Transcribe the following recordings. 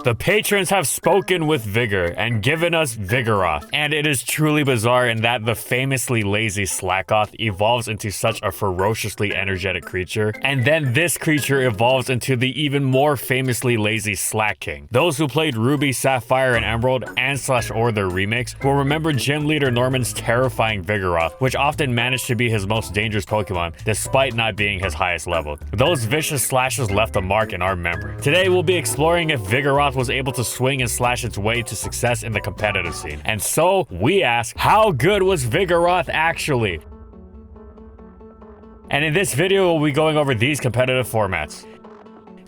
The patrons have spoken with vigor and given us Vigoroth, and it is truly bizarre in that the famously lazy Slackoth evolves into such a ferociously energetic creature, and then this creature evolves into the even more famously lazy Slack King. Those who played Ruby, Sapphire, and Emerald and /or their remix will remember Gym Leader Norman's terrifying Vigoroth, which often managed to be his most dangerous Pokemon despite not being his highest level. Those vicious slashes left a mark in our memory. Today we'll be exploring if Vigoroth was able to swing and slash its way to success in the competitive scene. And so, we ask, how good was Vigoroth actually? And in this video, we'll be going over these competitive formats.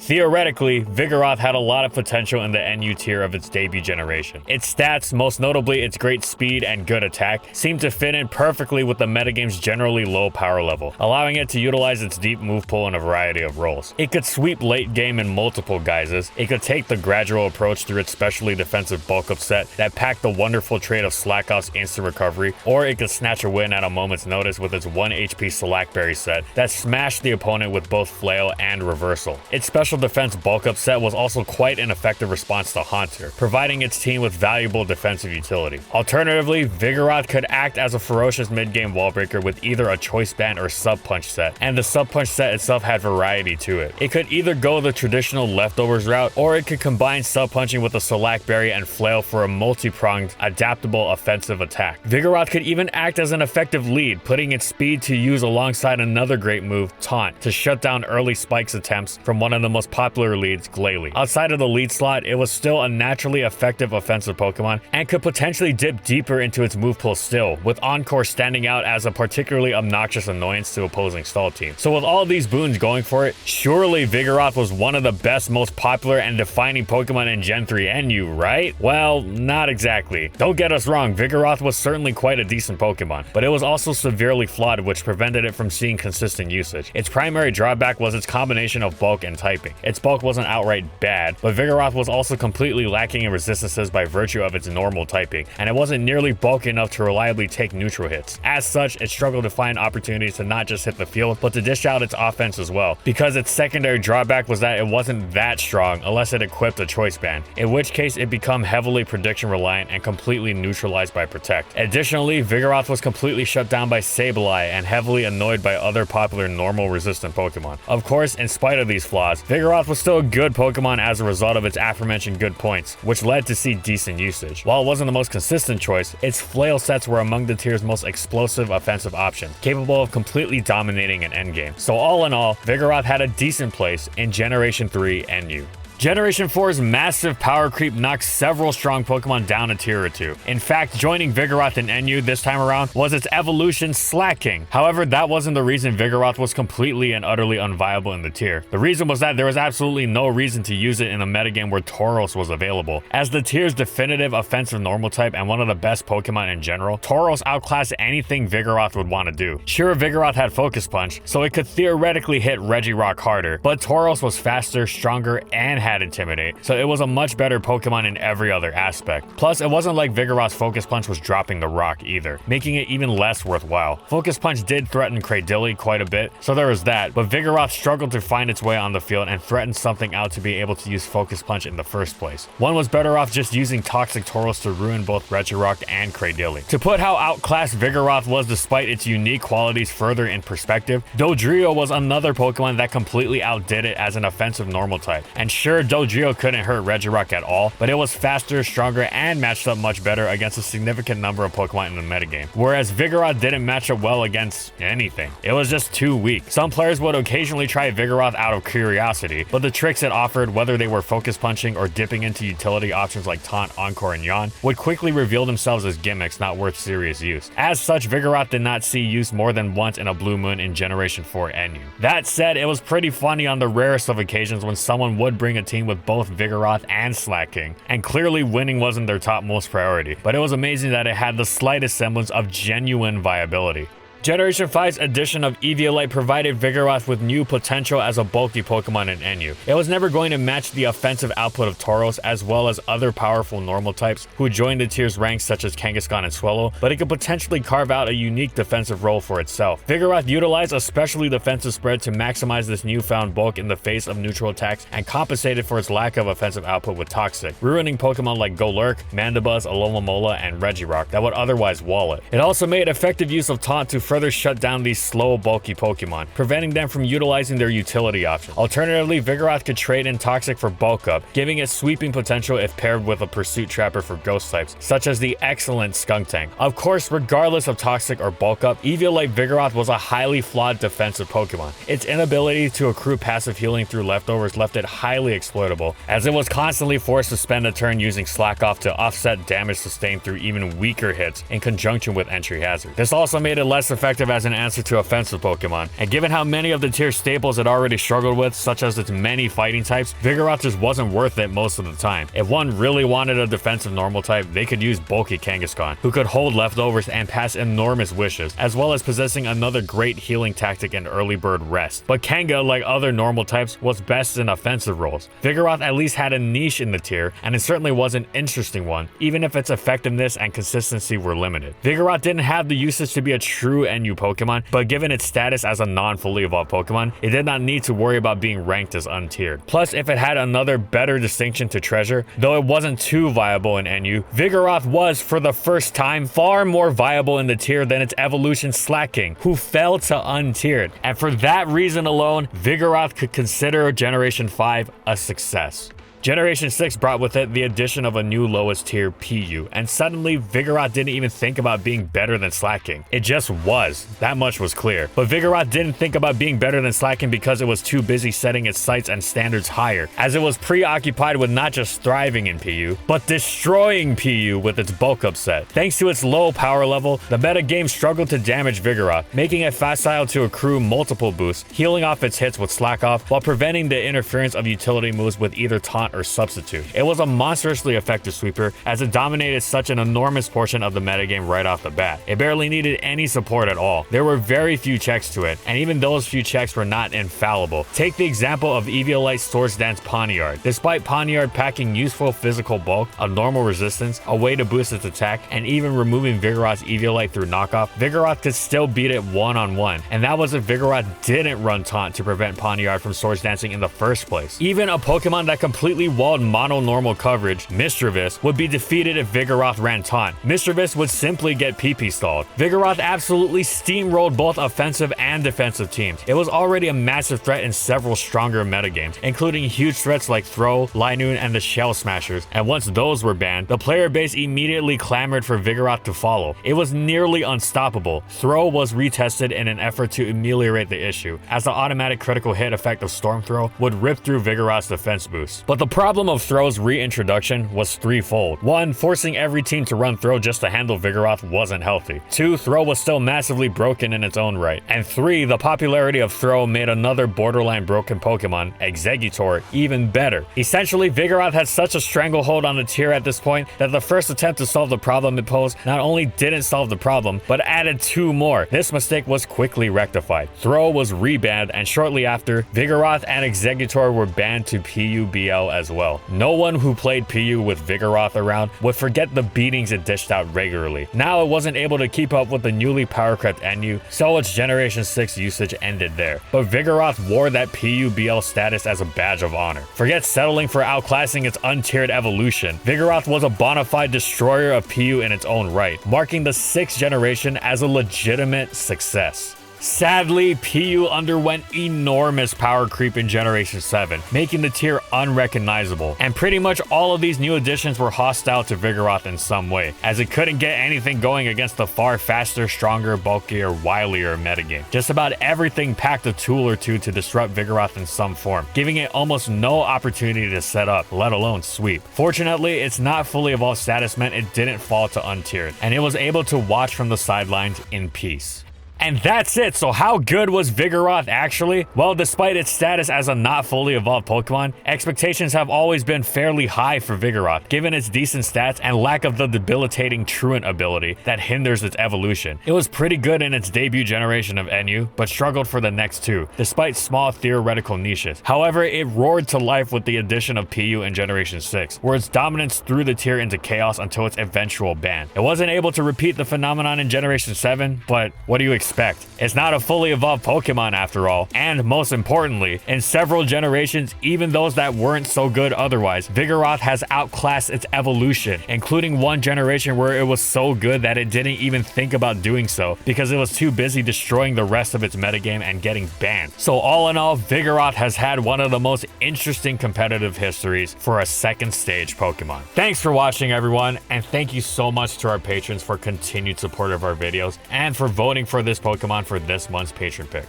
Theoretically, Vigoroth had a lot of potential in the NU tier of its debut generation. Its stats, most notably its great speed and good attack, seemed to fit in perfectly with the metagame's generally low power level, allowing it to utilize its deep move pool in a variety of roles. It could sweep late game in multiple guises, it could take the gradual approach through its specially defensive bulk up set that packed the wonderful trait of Slackoth's instant recovery, or it could snatch a win at a moment's notice with its 1 HP Slackberry set that smashed the opponent with both flail and reversal. Its special defense bulk up set was also quite an effective response to Haunter, providing its team with valuable defensive utility. Alternatively, Vigoroth could act as a ferocious mid-game wallbreaker with either a choice band or sub punch set, and the sub punch set itself had variety to it. It could either go the traditional leftovers route, or it could combine sub punching with a Slackberry and flail for a multi-pronged, adaptable offensive attack. Vigoroth could even act as an effective lead, putting its speed to use alongside another great move, Taunt, to shut down early Spike's attempts from one of the most popular leads, Glalie. Outside of the lead slot, it was still a naturally effective offensive Pokemon and could potentially dip deeper into its move pool still, with Encore standing out as a particularly obnoxious annoyance to opposing stall teams. So with all these boons going for it, surely Vigoroth was one of the best, most popular, and defining Pokemon in Gen 3 NU, right? Well, not exactly. Don't get us wrong, Vigoroth was certainly quite a decent Pokemon, but it was also severely flawed, which prevented it from seeing consistent usage. Its primary drawback was its combination of bulk and typing. Its bulk wasn't outright bad, but Vigoroth was also completely lacking in resistances by virtue of its normal typing, and it wasn't nearly bulky enough to reliably take neutral hits. As such, it struggled to find opportunities to not just hit the field, but to dish out its offense as well, because its secondary drawback was that it wasn't that strong unless it equipped a choice band, in which case it became heavily prediction reliant and completely neutralized by Protect. Additionally, Vigoroth was completely shut down by Sableye and heavily annoyed by other popular normal resistant Pokemon. Of course, in spite of these flaws, Vigoroth was still a good Pokemon as a result of its aforementioned good points, which led to see decent usage. While it wasn't the most consistent choice, its flail sets were among the tier's most explosive offensive options, capable of completely dominating an endgame. So all in all, Vigoroth had a decent place in Generation 3 NU. Generation 4's massive power creep knocked several strong Pokemon down a tier or two. In fact, joining Vigoroth in NU this time around was its evolution Slack King. However, that wasn't the reason Vigoroth was completely and utterly unviable in the tier. The reason was that there was absolutely no reason to use it in a metagame where Tauros was available. As the tier's definitive offensive normal type and one of the best Pokemon in general, Tauros outclassed anything Vigoroth would want to do. Sure, Vigoroth had Focus Punch, so it could theoretically hit Regirock harder, but Tauros was faster, stronger, and had Intimidate, so it was a much better Pokemon in every other aspect. Plus, it wasn't like Vigoroth's Focus Punch was dropping the rock either, making it even less worthwhile. Focus Punch did threaten Cradily quite a bit, so there was that, but Vigoroth struggled to find its way on the field and threatened something out to be able to use Focus Punch in the first place. One was better off just using Toxic Tauros to ruin both Regirock and Cradily. To put how outclassed Vigoroth was despite its unique qualities further in perspective, Dodrio was another Pokemon that completely outdid it as an offensive normal type, and sure, Dodrio couldn't hurt Regirock at all, but it was faster, stronger, and matched up much better against a significant number of Pokemon in the metagame. Whereas Vigoroth didn't match up well against anything. It was just too weak. Some players would occasionally try Vigoroth out of curiosity, but the tricks it offered, whether they were focus punching or dipping into utility options like Taunt, Encore, and Yawn, would quickly reveal themselves as gimmicks not worth serious use. As such, Vigoroth did not see use more than once in a blue moon in Generation 4 NU. That said, it was pretty funny on the rarest of occasions when someone would bring a team with both Vigoroth and Slack King, and clearly winning wasn't their topmost priority, but it was amazing that it had the slightest semblance of genuine viability. Generation 5's addition of Eviolite provided Vigoroth with new potential as a bulky Pokemon in NU. It was never going to match the offensive output of Tauros as well as other powerful normal types who joined the tier's ranks such as Kangaskhan and Swallow, but it could potentially carve out a unique defensive role for itself. Vigoroth utilized a specially defensive spread to maximize this newfound bulk in the face of neutral attacks and compensated for its lack of offensive output with Toxic, ruining Pokemon like Golurk, Mandibuzz, Alomomola, and Regirock that would otherwise wall it. It also made effective use of Taunt to further shut down these slow, bulky Pokemon, preventing them from utilizing their utility options. Alternatively, Vigoroth could trade in Toxic for Bulk Up, giving it sweeping potential if paired with a Pursuit Trapper for Ghost types, such as the excellent Skuntank. Of course, regardless of Toxic or Bulk Up, Eviolite Vigoroth was a highly flawed defensive Pokemon. Its inability to accrue passive healing through leftovers left it highly exploitable, as it was constantly forced to spend a turn using Slack Off to offset damage sustained through even weaker hits in conjunction with Entry Hazard. This also made it less effective as an answer to offensive Pokemon, and given how many of the tier staples it already struggled with, such as its many fighting types, Vigoroth just wasn't worth it most of the time. If one really wanted a defensive normal type, they could use bulky Kangaskhan, who could hold leftovers and pass enormous wishes, as well as possessing another great healing tactic in Early Bird Rest. But Kanga, like other normal types, was best in offensive roles. Vigoroth at least had a niche in the tier, and it certainly was an interesting one, even if its effectiveness and consistency were limited. Vigoroth didn't have the usage to be a true NU Pokemon, but given its status as a non-fully evolved Pokemon, it did not need to worry about being ranked as untiered. Plus, if it had another better distinction to treasure, though it wasn't too viable in NU, Vigoroth was, for the first time, far more viable in the tier than its evolution Slaking, who fell to untiered. And for that reason alone, Vigoroth could consider Generation 5 a success. Generation 6 brought with it the addition of a new lowest tier PU, and suddenly Vigoroth didn't even think about being better than Slaking. It just was. That much was clear. But Vigoroth didn't think about being better than Slaking because it was too busy setting its sights and standards higher, as it was preoccupied with not just thriving in PU, but destroying PU with its bulk up set. Thanks to its low power level, the meta game struggled to damage Vigoroth, making it facile to accrue multiple boosts, healing off its hits with Slack Off, while preventing the interference of utility moves with either Taunt or Substitute. It was a monstrously effective sweeper, as it dominated such an enormous portion of the metagame right off the bat. It barely needed any support at all. There were very few checks to it, and even those few checks were not infallible. Take the example of Eviolite's Swords Dance Pawniard. Despite Pawniard packing useful physical bulk, a normal resistance, a way to boost its attack, and even removing Vigoroth's Eviolite through knockoff, Vigoroth could still beat it one-on-one, and that was if Vigoroth didn't run Taunt to prevent Pawniard from Swords Dancing in the first place. Even a Pokemon that completely walled mono-normal coverage, Mischievous, would be defeated if Vigoroth ran Taunt. Mischievous would simply get PP stalled. Vigoroth absolutely steamrolled both offensive and defensive teams. It was already a massive threat in several stronger metagames, including huge threats like Throw, Linoon, and the Shell Smashers, and once those were banned, the player base immediately clamored for Vigoroth to follow. It was nearly unstoppable. Throw was retested in an effort to ameliorate the issue, as the automatic critical hit effect of Storm Throw would rip through Vigoroth's defense boost. But the problem of Throw's reintroduction was threefold. 1. Forcing every team to run Throw just to handle Vigoroth wasn't healthy. 2. Throw was still massively broken in its own right. And 3. The popularity of Throw made another borderline broken Pokemon, Exeggutor, even better. Essentially, Vigoroth had such a stranglehold on the tier at this point that the first attempt to solve the problem it posed not only didn't solve the problem, but added 2 more. This mistake was quickly rectified. Throw was rebanned, and shortly after, Vigoroth and Exeggutor were banned to PUBL as well. No one who played PU with Vigoroth around would forget the beatings it dished out regularly. Now it wasn't able to keep up with the newly power-crept NU, so its Generation 6 usage ended there. But Vigoroth wore that PUBL status as a badge of honor. Forget settling for outclassing its untiered evolution. Vigoroth was a bona fide destroyer of PU in its own right, marking the 6th generation as a legitimate success. Sadly, PU underwent enormous power creep in Generation 7, making the tier unrecognizable, and pretty much all of these new additions were hostile to Vigoroth in some way, as it couldn't get anything going against the far faster, stronger, bulkier, wilier metagame. Just about everything packed a tool or two to disrupt Vigoroth in some form, giving it almost no opportunity to set up, let alone sweep. Fortunately, its not fully evolved status meant it didn't fall to untiered, and it was able to watch from the sidelines in peace. And that's it. So how good was Vigoroth actually? Well, despite its status as a not fully evolved Pokemon, expectations have always been fairly high for Vigoroth, given its decent stats and lack of the debilitating Truant ability that hinders its evolution. It was pretty good in its debut generation of NU, but struggled for the next two, despite small theoretical niches. However, it roared to life with the addition of PU in Generation 6, where its dominance threw the tier into chaos until its eventual ban. It wasn't able to repeat the phenomenon in Generation 7, but what do you expect? It's not a fully evolved Pokemon after all, and most importantly, in several generations, even those that weren't so good otherwise, Vigoroth has outclassed its evolution, including one generation where it was so good that it didn't even think about doing so because it was too busy destroying the rest of its metagame and getting banned. So all in all, Vigoroth has had one of the most interesting competitive histories for a second stage Pokemon. Thanks for watching, everyone, and thank you so much to our patrons for continued support of our videos and for voting for this Pokemon for this month's patron pick.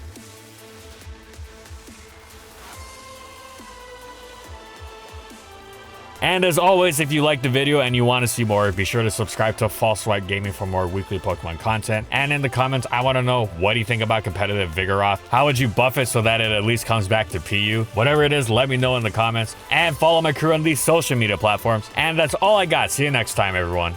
And as always, if you liked the video and you want to see more, be sure to subscribe to False Swipe Gaming for more weekly Pokemon content. And in the comments, I want to know, what do you think about competitive Vigoroth? How would you buff it so that it at least comes back to PU? Whatever it is, let me know in the comments. And follow my crew on these social media platforms. And that's all I got. See you next time, everyone.